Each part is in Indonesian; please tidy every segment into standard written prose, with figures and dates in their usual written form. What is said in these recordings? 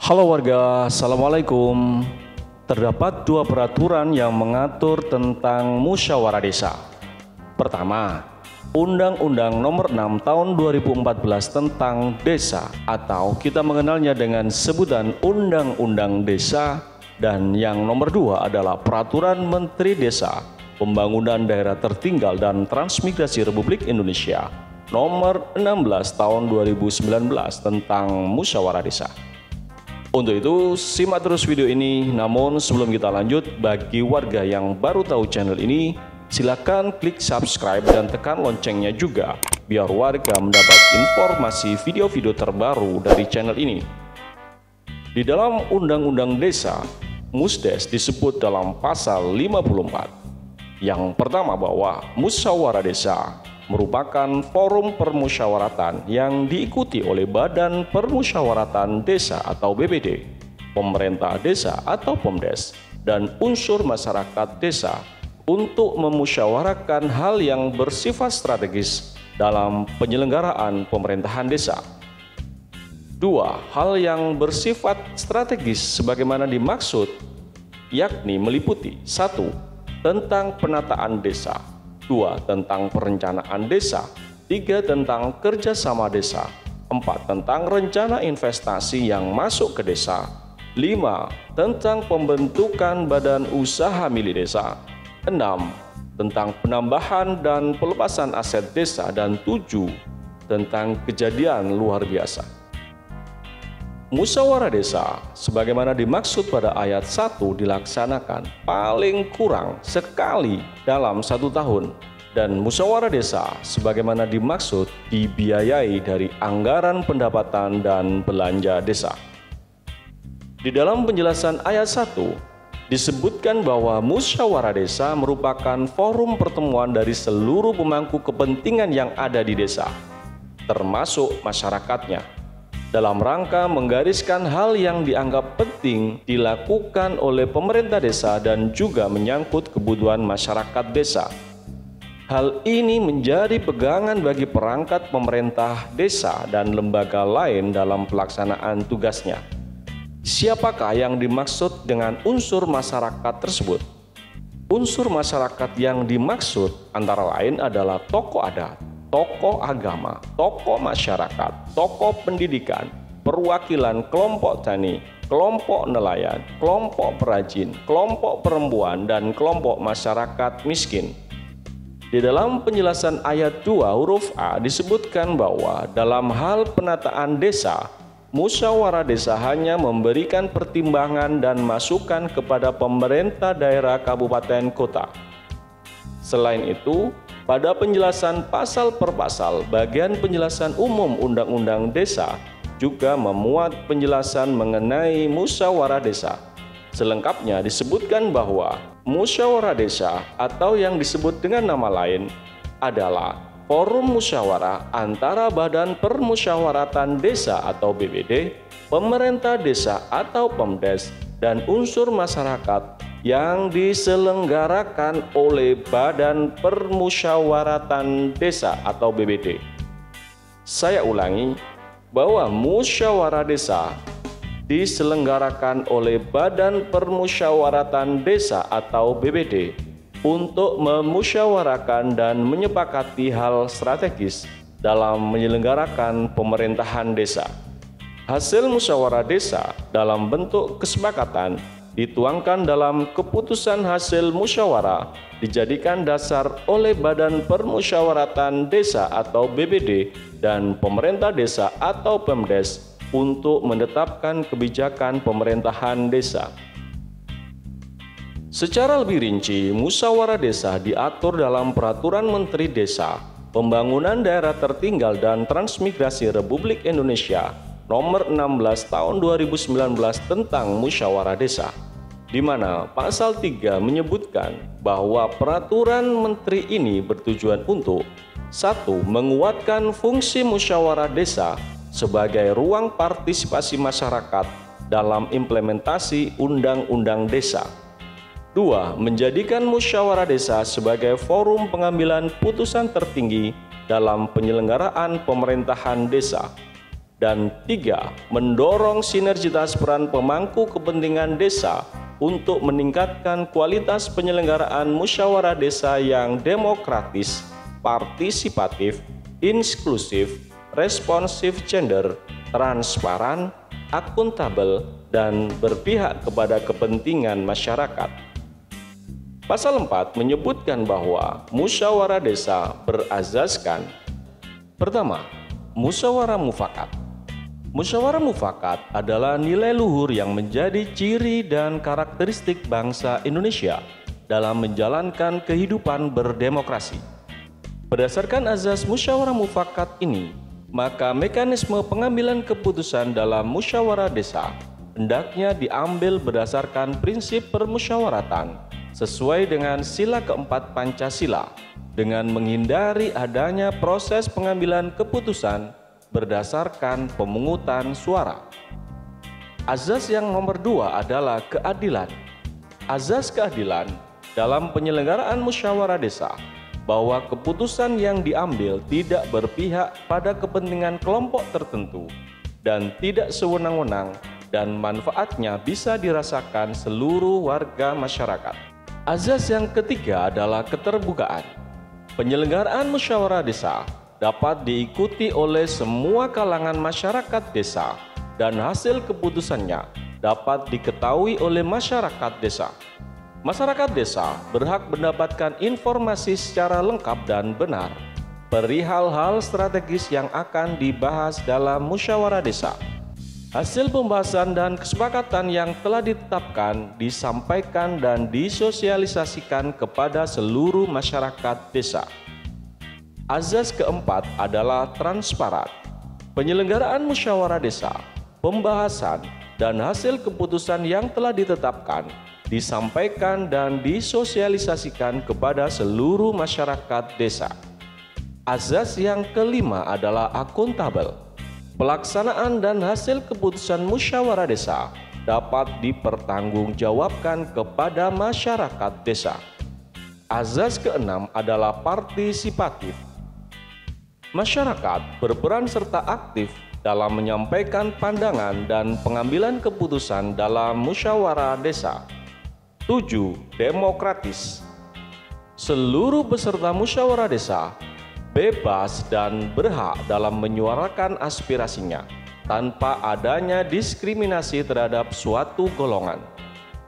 Halo warga, Assalamualaikum. Terdapat dua peraturan yang mengatur tentang musyawarah desa. Pertama, Undang-Undang Nomor 6 Tahun 2014 tentang Desa atau kita mengenalnya dengan sebutan Undang-Undang Desa, dan yang nomor dua adalah Peraturan Menteri Desa, Pembangunan Daerah Tertinggal dan Transmigrasi Republik Indonesia Nomor 16 Tahun 2019 tentang musyawarah desa. Untuk itu, simak terus video ini. Namun sebelum kita lanjut, bagi warga yang baru tahu channel ini, silakan klik subscribe dan tekan loncengnya juga, biar warga mendapat informasi video-video terbaru dari channel ini. Di dalam Undang-Undang Desa, Musdes disebut dalam pasal 54. Yang pertama bahwa musyawarah desa merupakan forum permusyawaratan yang diikuti oleh Badan Permusyawaratan Desa atau BPD, pemerintah desa atau PEMDES, dan unsur masyarakat desa untuk memusyawarahkan hal yang bersifat strategis dalam penyelenggaraan pemerintahan desa. Dua hal yang bersifat strategis sebagaimana dimaksud yakni meliputi: 1. Tentang penataan desa, 2. Tentang perencanaan desa, 3. Tentang kerjasama desa, 4. Tentang rencana investasi yang masuk ke desa, 5. Tentang pembentukan badan usaha milik desa, 6. Tentang penambahan dan pelepasan aset desa, dan 7. Tentang kejadian luar biasa. Musyawarah desa sebagaimana dimaksud pada ayat 1 dilaksanakan paling kurang sekali dalam 1 tahun, dan musyawarah desa sebagaimana dimaksud dibiayai dari anggaran pendapatan dan belanja desa. Di dalam penjelasan ayat 1 disebutkan bahwa musyawarah desa merupakan forum pertemuan dari seluruh pemangku kepentingan yang ada di desa, termasuk masyarakatnya, dalam rangka menggariskan hal yang dianggap penting dilakukan oleh pemerintah desa dan juga menyangkut kebutuhan masyarakat desa. Hal ini menjadi pegangan bagi perangkat pemerintah desa dan lembaga lain dalam pelaksanaan tugasnya. Siapakah yang dimaksud dengan unsur masyarakat tersebut? Unsur masyarakat yang dimaksud antara lain adalah tokoh adat, tokoh agama, tokoh masyarakat, tokoh pendidikan, perwakilan kelompok tani, kelompok nelayan, kelompok perajin, kelompok perempuan, dan kelompok masyarakat miskin. Di dalam penjelasan ayat 2 huruf A disebutkan bahwa dalam hal penataan desa, musyawarah desa hanya memberikan pertimbangan dan masukan kepada pemerintah daerah kabupaten kota. Selain itu, pada penjelasan pasal per pasal, bagian penjelasan umum Undang-Undang Desa juga memuat penjelasan mengenai musyawarah desa. Selengkapnya disebutkan bahwa musyawarah desa atau yang disebut dengan nama lain adalah forum musyawarah antara Badan Permusyawaratan Desa atau BPD, pemerintah desa atau PEMDES, dan unsur masyarakat yang diselenggarakan oleh Badan Permusyawaratan Desa atau BPD. Saya ulangi, bahwa musyawarah desa diselenggarakan oleh Badan Permusyawaratan Desa atau BPD untuk memusyawarahkan dan menyepakati hal strategis dalam menyelenggarakan pemerintahan desa. Hasil musyawarah desa dalam bentuk kesepakatan dituangkan dalam keputusan hasil musyawarah dijadikan dasar oleh Badan Permusyawaratan Desa atau BPD dan pemerintah desa atau PEMDES untuk menetapkan kebijakan pemerintahan desa. Secara lebih rinci, musyawarah desa diatur dalam Peraturan Menteri Desa, Pembangunan Daerah Tertinggal dan Transmigrasi Republik Indonesia Nomor 16 Tahun 2019 tentang musyawarah desa, di mana pasal 3 menyebutkan bahwa peraturan menteri ini bertujuan untuk 1. Menguatkan fungsi musyawarah desa sebagai ruang partisipasi masyarakat dalam implementasi Undang-Undang Desa. 2. Menjadikan musyawarah desa sebagai forum pengambilan putusan tertinggi dalam penyelenggaraan pemerintahan desa. Dan 3. Mendorong sinergitas peran pemangku kepentingan desa untuk meningkatkan kualitas penyelenggaraan musyawarah desa yang demokratis, partisipatif, inklusif, responsif gender, transparan, akuntabel, dan berpihak kepada kepentingan masyarakat. Pasal 4 menyebutkan bahwa musyawarah desa berazaskan: pertama, musyawarah mufakat. Musyawarah mufakat adalah nilai luhur yang menjadi ciri dan karakteristik bangsa Indonesia dalam menjalankan kehidupan berdemokrasi. Berdasarkan azas musyawarah mufakat ini, maka mekanisme pengambilan keputusan dalam musyawarah desa hendaknya diambil berdasarkan prinsip permusyawaratan sesuai dengan sila keempat Pancasila, dengan menghindari adanya proses pengambilan keputusan berdasarkan pemungutan suara. Azas yang nomor 2 adalah keadilan. Azas keadilan dalam penyelenggaraan musyawarah desa bahwa keputusan yang diambil tidak berpihak pada kepentingan kelompok tertentu dan tidak sewenang-wenang, dan manfaatnya bisa dirasakan seluruh warga masyarakat. Azas yang ketiga adalah keterbukaan. Penyelenggaraan musyawarah desa dapat diikuti oleh semua kalangan masyarakat desa dan hasil keputusannya dapat diketahui oleh masyarakat desa. Masyarakat desa berhak mendapatkan informasi secara lengkap dan benar perihal hal strategis yang akan dibahas dalam musyawarah desa. Hasil pembahasan dan kesepakatan yang telah ditetapkan disampaikan dan disosialisasikan kepada seluruh masyarakat desa. Azas keempat adalah transparan. Penyelenggaraan musyawarah desa, pembahasan, dan hasil keputusan yang telah ditetapkan disampaikan dan disosialisasikan kepada seluruh masyarakat desa. Azas yang kelima adalah akuntabel. Pelaksanaan dan hasil keputusan musyawarah desa dapat dipertanggungjawabkan kepada masyarakat desa. Azas keenam adalah partisipatif. Masyarakat berperan serta aktif dalam menyampaikan pandangan dan pengambilan keputusan dalam musyawarah desa. 7. Demokratis. Seluruh peserta musyawarah desa bebas dan berhak dalam menyuarakan aspirasinya tanpa adanya diskriminasi terhadap suatu golongan.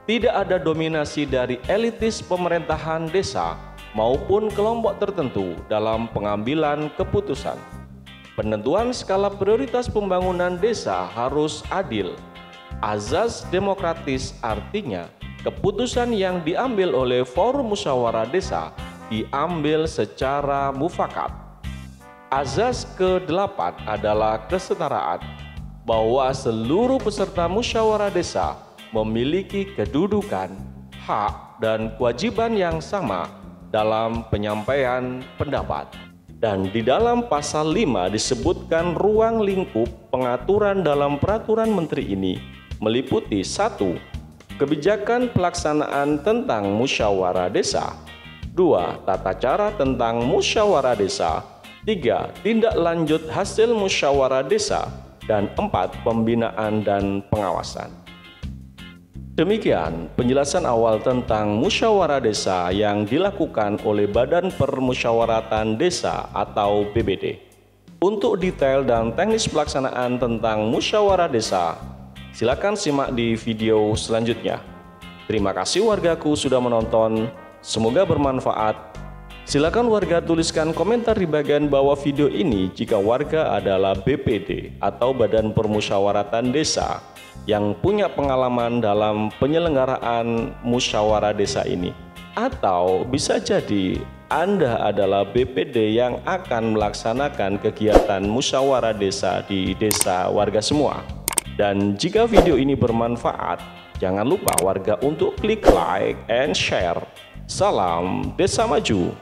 Tidak ada dominasi dari elitis pemerintahan desa maupun kelompok tertentu dalam pengambilan keputusan. Penentuan skala prioritas pembangunan desa harus adil. Azas demokratis artinya keputusan yang diambil oleh forum musyawarah desa diambil secara mufakat. Azas ke-8 adalah kesetaraan, bahwa seluruh peserta musyawarah desa memiliki kedudukan, hak, dan kewajiban yang sama dalam penyampaian pendapat. Dan di dalam pasal 5 disebutkan ruang lingkup pengaturan dalam peraturan menteri ini meliputi 1. Kebijakan pelaksanaan tentang musyawarah desa. 2. Tata cara tentang musyawarah desa. 3. Tindak lanjut hasil musyawarah desa. Dan 4. Pembinaan dan pengawasan. Demikian penjelasan awal tentang musyawarah desa yang dilakukan oleh Badan Permusyawaratan Desa atau BPD. Untuk detail dan teknis pelaksanaan tentang musyawarah desa, silakan simak di video selanjutnya. Terima kasih wargaku sudah menonton, semoga bermanfaat. Silakan warga tuliskan komentar di bagian bawah video ini jika warga adalah BPD atau Badan Permusyawaratan Desa yang punya pengalaman dalam penyelenggaraan musyawarah desa ini. Atau bisa jadi Anda adalah BPD yang akan melaksanakan kegiatan musyawarah desa di desa warga semua. Dan jika video ini bermanfaat, jangan lupa warga untuk klik like and share. Salam Desa Maju.